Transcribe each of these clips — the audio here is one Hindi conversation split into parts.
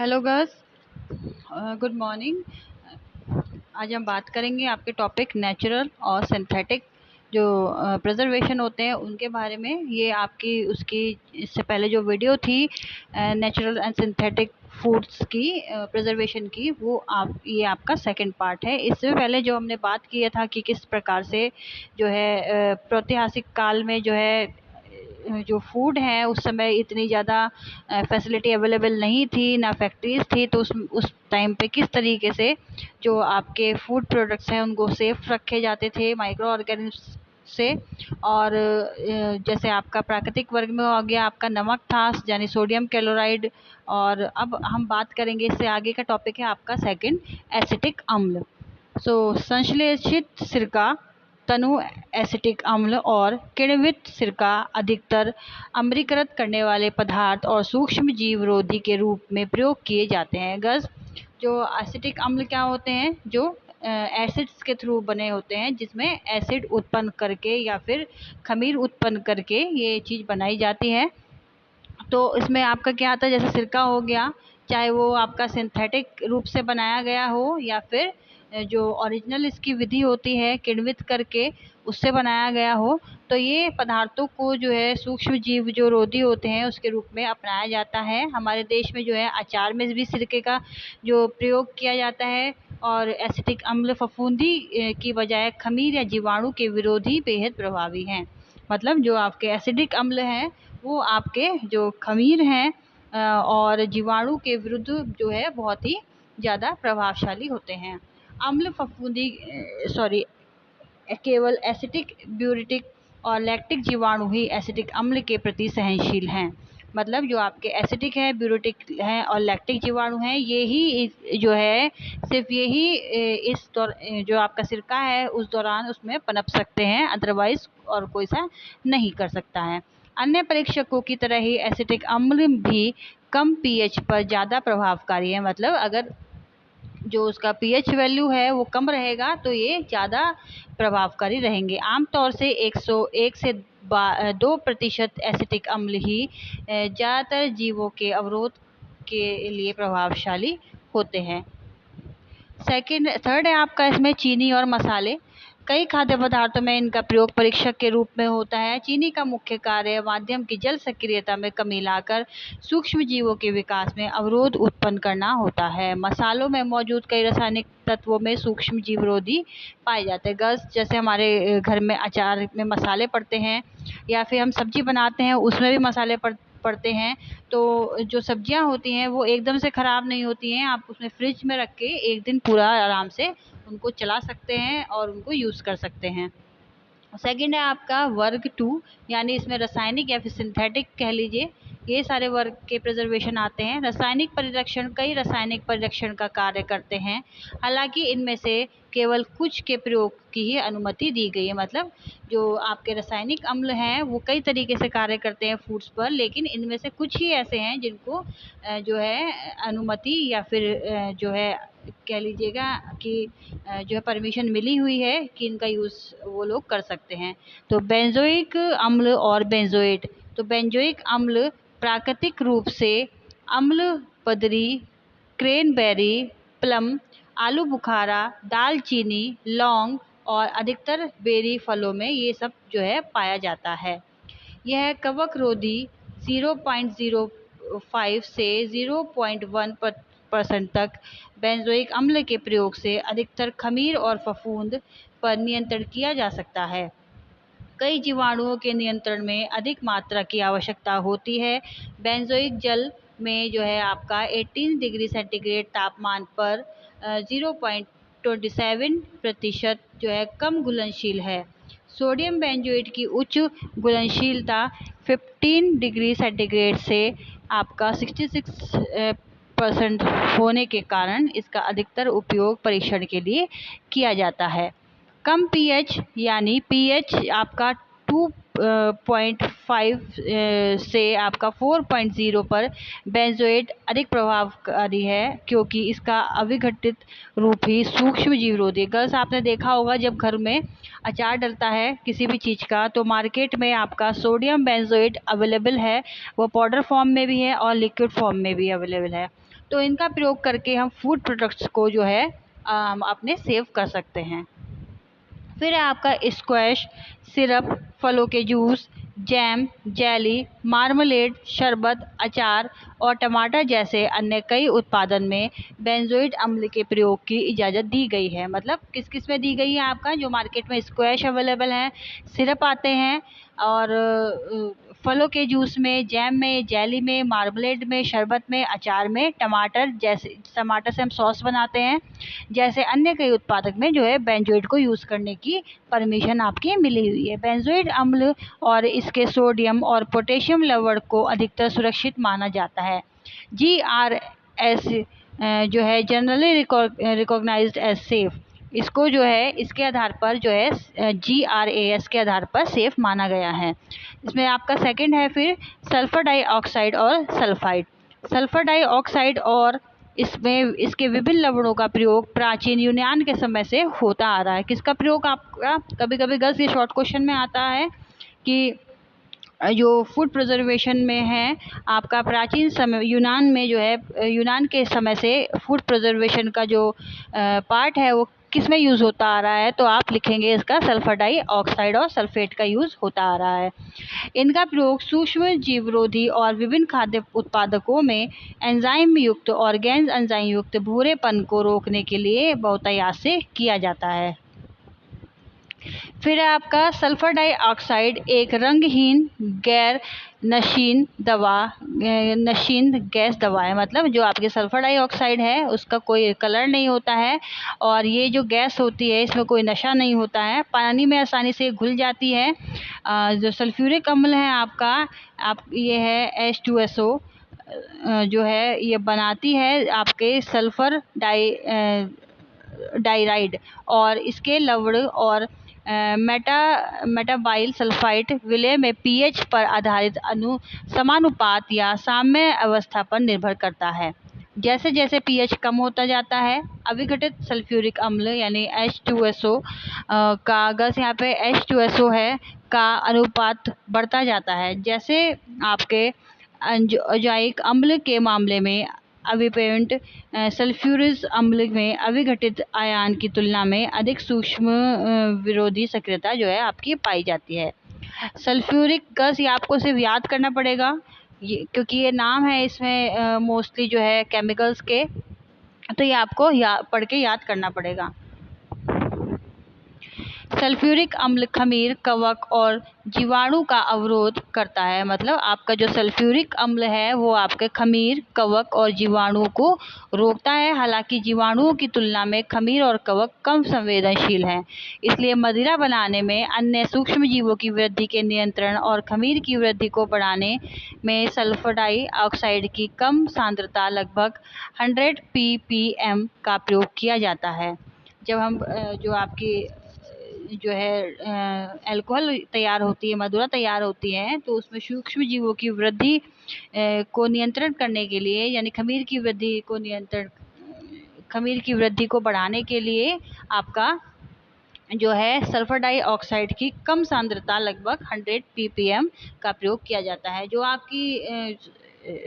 Hello girls, good morning. आज हम बात करेंगे आपके टॉपिक नेचुरल और सिंथेटिक जो प्रिजर्वेशन होते हैं उनके बारे में। ये आपकी उसकी इससे पहले जो वीडियो थी नेचुरल एंड सिंथेटिक फूड्स की प्रिजर्वेशन की, वो ये आपका सेकंड पार्ट है। इससे पहले जो हमने बात किया था कि किस प्रकार से जो है प्रागैतिहासिक काल में जो है जो फूड है उस समय इतनी ज़्यादा फैसिलिटी अवेलेबल नहीं थी, ना फैक्ट्रीज थी, तो उस टाइम पे किस तरीके से जो आपके फूड प्रोडक्ट्स हैं उनको सेफ रखे जाते थे माइक्रो ऑर्गेनिज्म से। और जैसे आपका प्राकृतिक वर्ग में हो गया आपका नमक था यानी सोडियम क्लोराइड। और अब हम बात करेंगे, इससे आगे का टॉपिक है आपका सेकंड, एसिटिक अम्ल। संश्लेषित सिरका, तनु एसिटिक अम्ल और किण्वित सिरका अधिकतर अम्लीकृत करने वाले पदार्थ और सूक्ष्म जीवरोधी के रूप में प्रयोग किए जाते हैं। गज जो एसिटिक अम्ल क्या होते हैं, जो एसिड्स के थ्रू बने होते हैं, जिसमें एसिड उत्पन्न करके या फिर खमीर उत्पन्न करके ये चीज़ बनाई जाती है। तो इसमें आपका क्या आता है, जैसे सिरका हो गया, चाहे वो आपका सिंथेटिक रूप से बनाया गया हो या फिर जो ओरिजिनल इसकी विधि होती है किण्वित करके उससे बनाया गया हो, तो ये पदार्थों को जो है सूक्ष्म जीव जो रोधी होते हैं उसके रूप में अपनाया जाता है। हमारे देश में जो है अचार में भी सिरके का जो प्रयोग किया जाता है। और एसिटिक अम्ल फफूंदी की बजाय खमीर या जीवाणु के विरोधी बेहद प्रभावी हैं। मतलब जो आपके एसिडिक अम्ल हैं वो आपके जो खमीर हैं और जीवाणु के विरुद्ध जो है बहुत ही ज़्यादा प्रभावशाली होते हैं। अम्ल फफूंदी केवल एसिटिक, ब्यूरिटिक और लैक्टिक जीवाणु ही एसिटिक अम्ल के प्रति सहनशील हैं। मतलब जो आपके एसिटिक है, ब्यूरिटिक हैं और लैक्टिक जीवाणु हैं, ये ही जो है सिर्फ यही जो आपका सिरका है उस दौरान उसमें पनप सकते हैं, अदरवाइज और कोई सा नहीं कर सकता है। अन्य परीक्षकों की तरह ही एसिटिक अम्ल भी कम पीएच पर ज़्यादा प्रभावकारी है। मतलब अगर जो उसका पीएच वैल्यू है वो कम रहेगा तो ये ज़्यादा प्रभावकारी रहेंगे। आमतौर से 101 से 2% एसिटिक अम्ल ही ज़्यादातर जीवों के अवरोध के लिए प्रभावशाली होते हैं। थर्ड है आपका इसमें चीनी और मसाले। कई खाद्य पदार्थों में इनका प्रयोग परीक्षक के रूप में होता है। चीनी का मुख्य कार्य माध्यम की जल सक्रियता में कमी लाकर सूक्ष्म जीवों के विकास में अवरोध उत्पन्न करना होता है। मसालों में मौजूद कई रासायनिक तत्वों में सूक्ष्म जीवरोधी पाए जाते हैं। गैस जैसे हमारे घर में अचार में मसाले पड़ते हैं या फिर हम सब्जी बनाते हैं उसमें भी मसाले पड़ते हैं, तो जो सब्जियां होती हैं वो एकदम से ख़राब नहीं होती हैं। आप उसमें फ्रिज में रख के एक दिन पूरा आराम से उनको चला सकते हैं और उनको यूज़ कर सकते हैं। सेकंड है आपका वर्ग 2, यानी इसमें रासायनिक या फिर सिंथेटिक कह लीजिए, ये सारे वर्ग के प्रिजर्वेशन आते हैं। रासायनिक परिरक्षण कई रासायनिक परिरक्षण का कार्य करते हैं, हालांकि इनमें से केवल कुछ के प्रयोग की ही अनुमति दी गई है। मतलब जो आपके रासायनिक अम्ल हैं वो कई तरीके से कार्य करते हैं फूड्स पर, लेकिन इनमें से कुछ ही ऐसे हैं जिनको जो है अनुमति या फिर जो है कह लीजिएगा कि जो है परमिशन मिली हुई है कि इनका यूज़ वो लोग कर सकते हैं। तो बेंजोइक अम्ल और बेंजोएट। तो बेंजोइक अम्ल प्राकृतिक रूप से अम्ल बदरी, क्रेनबेरी, प्लम, आलू बुखारा, दालचीनी, लौंग और अधिकतर बेरी फलों में ये सब जो है पाया जाता है। यह कवक रोधी 0.05 से 0.1% तक बेंजोइक अम्ल के प्रयोग से अधिकतर खमीर और फफूंद पर नियंत्रण किया जा सकता है। कई जीवाणुओं के नियंत्रण में अधिक मात्रा की आवश्यकता होती है। बेंजोइक जल में जो है आपका 18 डिग्री सेंटीग्रेड तापमान पर 0.27% जो है कम घुलनशील है। सोडियम बेंजोएट की उच्च घुलनशीलता 15 डिग्री सेंटीग्रेड से आपका 66% होने के कारण इसका अधिकतर उपयोग परीक्षण के लिए किया जाता है। कम पीएच यानी पीएच आपका 2.5 से आपका 4.0 पर बेंजोएट अधिक प्रभावकारी है, क्योंकि इसका अविघटित रूप ही सूक्ष्म जीवरोधी। गर्ल्स आपने देखा होगा जब घर में अचार डलता है किसी भी चीज़ का तो मार्केट में आपका सोडियम बेंजोएट अवेलेबल है, वो पाउडर फॉर्म में भी है और लिक्विड फॉर्म में भी अवेलेबल है। तो इनका प्रयोग करके हम फूड प्रोडक्ट्स को जो है हम अपने सेव कर सकते हैं। फिर है आपका स्क्वैश, सिरप, फलों के जूस, जैम, जेली, मार्मलेड, शरबत, अचार और टमाटर जैसे अन्य कई उत्पादन में बेंजोइक अम्ल के प्रयोग की इजाज़त दी गई है। मतलब किस किस में दी गई है? आपका जो मार्केट में स्क्वैश अवेलेबल है, सिरप आते हैं, और फलों के जूस में, जैम में, जेली में, मार्मलेड में, शरबत में, अचार में, टमाटर से हम सॉस बनाते हैं, जैसे अन्य कई उत्पादक में जो है बेंजोइड को यूज़ करने की परमिशन आपकी मिली हुई है। बेंजोइड अम्ल और इसके सोडियम और पोटेशियम लवण को अधिकतर सुरक्षित माना जाता है। GRS जो है जनरली रिकॉग्नाइज्ड एज सेफ, इसको जो है इसके आधार पर जो है GRAS के आधार पर सेफ माना गया है। इसमें आपका सेकंड है फिर सल्फर डाइऑक्साइड और सल्फाइड। सल्फर डाइऑक्साइड और इसमें इसके विभिन्न लवणों का प्रयोग प्राचीन यूनान के समय से होता आ रहा है। किसका प्रयोग? आपका कभी कभी गर्ल्स ये शॉर्ट क्वेश्चन में आता है कि जो फूड प्रिजर्वेशन में है आपका प्राचीन समय यूनान में जो है, यूनान के समय से फूड प्रिजर्वेशन का जो पार्ट है वो किस में यूज़ होता आ रहा है? तो आप लिखेंगे इसका सल्फर डाइऑक्साइड और सल्फेट का यूज़ होता आ रहा है। इनका प्रयोग सूक्ष्म जीवरोधी और विभिन्न खाद्य उत्पादकों में एंजाइम युक्त और गैर एंजाइम युक्त भूरेपन को रोकने के लिए बहुतायत से किया जाता है। फिर आपका सल्फर डाइऑक्साइड एक रंगहीन गैर नशीन गैस दवा है। मतलब जो आपके सल्फर डाइऑक्साइड है उसका कोई कलर नहीं होता है, और ये जो गैस होती है इसमें कोई नशा नहीं होता है, पानी में आसानी से घुल जाती है। जो सल्फ्यूरिक अम्ल है आपका ये है H2SO जो है ये बनाती है आपके सल्फर डाइराइड, और इसके लवण और मेटाबाइल सल्फाइड विलय में पीएच पर आधारित समानुपात या साम्य अवस्था पर निर्भर करता है। जैसे जैसे पीएच कम होता जाता है अविघटित सल्फ्यूरिक अम्ल यानी H2SO का गैस यहाँ पे H2SO है का अनुपात बढ़ता जाता है। जैसे आपके अजाइक अम्ल के मामले में अविपेंट सल्फ्यूरस अम्ल में अविघटित आयन की तुलना में अधिक सूक्ष्म विरोधी सक्रियता जो है आपकी पाई जाती है। सल्फ्यूरिक गैस ये आपको सिर्फ याद करना पड़ेगा क्योंकि ये नाम है इसमें मोस्टली जो है केमिकल्स के, तो ये आपको पढ़ के याद करना पड़ेगा। सल्फ्यूरिक अम्ल खमीर, कवक और जीवाणु का अवरोध करता है। मतलब आपका जो सल्फ्यूरिक अम्ल है वो आपके खमीर, कवक और जीवाणुओं को रोकता है। हालांकि जीवाणुओं की तुलना में खमीर और कवक कम संवेदनशील हैं, इसलिए मदिरा बनाने में अन्य सूक्ष्म जीवों की वृद्धि के नियंत्रण और खमीर की वृद्धि को बढ़ाने में सल्फर डाइऑक्साइड की कम सांद्रता लगभग 100 ppm का प्रयोग किया जाता है। जब हम जो आपकी जो है अल्कोहल तैयार होती है, मदिरा तैयार होती है, तो उसमें सूक्ष्म जीवों की वृद्धि को नियंत्रण करने के लिए यानी खमीर की वृद्धि को बढ़ाने के लिए आपका जो है सल्फर डाइऑक्साइड की कम सांद्रता लगभग 100 ppm का प्रयोग किया जाता है। जो आपकी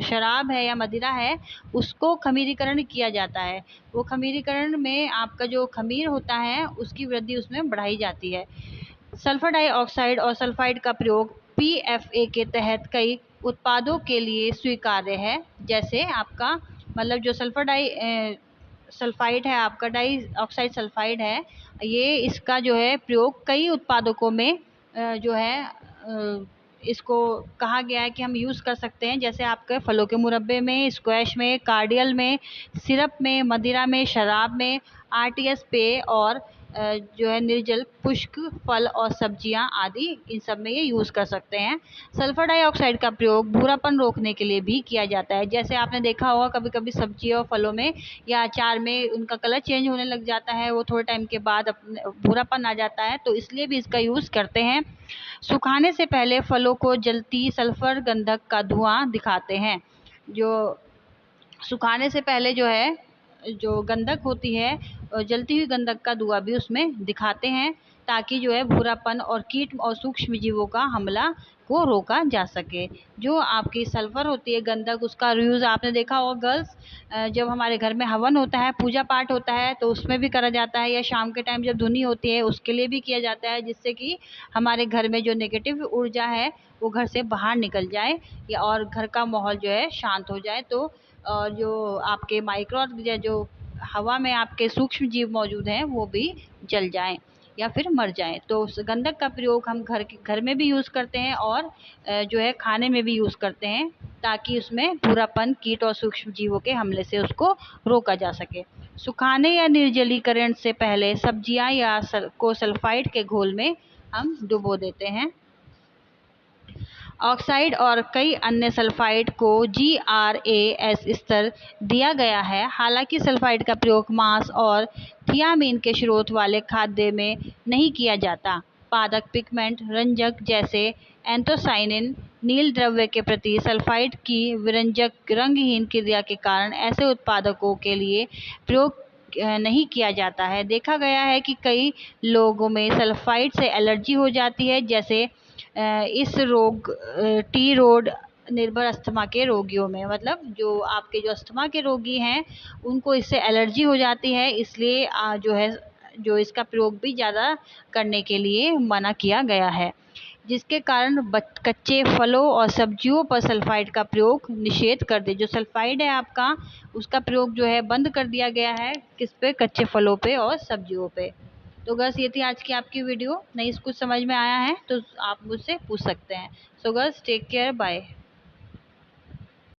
शराब है या मदिरा है उसको खमीरीकरण किया जाता है। वो खमीरीकरण में आपका जो खमीर होता है उसकी वृद्धि उसमें बढ़ाई जाती है। सल्फर डाइऑक्साइड और सल्फाइड का प्रयोग PFA के तहत कई उत्पादों के लिए स्वीकार्य है। जैसे आपका मतलब जो सल्फाइड है आपका डाइऑक्साइड सल्फाइड है, ये इसका जो है प्रयोग कई उत्पादकों में जो है इसको कहा गया है कि हम यूज़ कर सकते हैं। जैसे आपके फलों के मुरब्बे में, स्क्वैश में, कार्डियल में, सिरप में, मदिरा में, शराब में, RTS पेय और जो है निर्जल पुष्क फल और सब्जियां आदि, इन सब में ये यूज़ कर सकते हैं। सल्फर डाइऑक्साइड का प्रयोग भूरापन रोकने के लिए भी किया जाता है। जैसे आपने देखा होगा कभी कभी सब्जियों और फलों में या अचार में उनका कलर चेंज होने लग जाता है, वो थोड़े टाइम के बाद भूरापन आ जाता है, तो इसलिए भी इसका यूज़ करते हैं। सुखाने से पहले फलों को जलती सल्फर गंधक का धुआं दिखाते हैं। जो सुखाने से पहले जो है जो गंधक होती है, जलती हुई गंधक का धुआं भी उसमें दिखाते हैं, ताकि जो है भूरापन और कीट और सूक्ष्म जीवों का हमला वो रोका जा सके। जो आपकी सल्फर होती है गंधक, उसका यूज़ आपने देखा होगा गर्ल्स, जब हमारे घर में हवन होता है, पूजा पाठ होता है, तो उसमें भी करा जाता है, या शाम के टाइम जब धुनी होती है उसके लिए भी किया जाता है, जिससे कि हमारे घर में जो नेगेटिव ऊर्जा है वो घर से बाहर निकल जाए, या और घर का माहौल जो है शांत हो जाए। तो जो आपके माइक्रो या जो हवा में आपके सूक्ष्म जीव मौजूद हैं वो भी जल जाएं या फिर मर जाएं। तो उस गंधक का प्रयोग हम घर में भी यूज़ करते हैं, और जो है खाने में भी यूज़ करते हैं, ताकि उसमें बुरापन, कीट और सूक्ष्म जीवों के हमले से उसको रोका जा सके। सुखाने या निर्जलीकरण से पहले सब्जियां या को सल्फाइड के घोल में हम डुबो देते हैं। ऑक्साइड और कई अन्य सल्फाइड को GRAS स्तर दिया गया है। हालांकि सल्फाइड का प्रयोग मांस और थियामीन के स्रोत वाले खाद्य में नहीं किया जाता। पादप, पिगमेंट, रंजक जैसे एंथोसाइनिन, नील द्रव्य के प्रति सल्फाइड की विरंजक रंगहीन क्रिया के कारण ऐसे उत्पादकों के लिए प्रयोग नहीं किया जाता है। देखा गया है कि कई लोगों में सल्फाइड से एलर्जी हो जाती है, जैसे इस रोग टी रोड निर्भर अस्थमा के रोगियों में, मतलब जो आपके जो अस्थमा के रोगी हैं उनको इससे एलर्जी हो जाती है, इसलिए जो है जो इसका प्रयोग भी ज़्यादा करने के लिए मना किया गया है, जिसके कारण कच्चे फलों और सब्जियों पर सल्फाइड का प्रयोग निषेध कर दे। जो सल्फाइड है आपका, उसका प्रयोग जो है बंद कर दिया गया है, किस पे? कच्चे फलों पे और सब्जियों पे। तो गर्ल्स ये थी आज की आपकी वीडियो। नहीं कुछ समझ में आया है तो आप मुझसे पूछ सकते हैं। So girls take care, bye.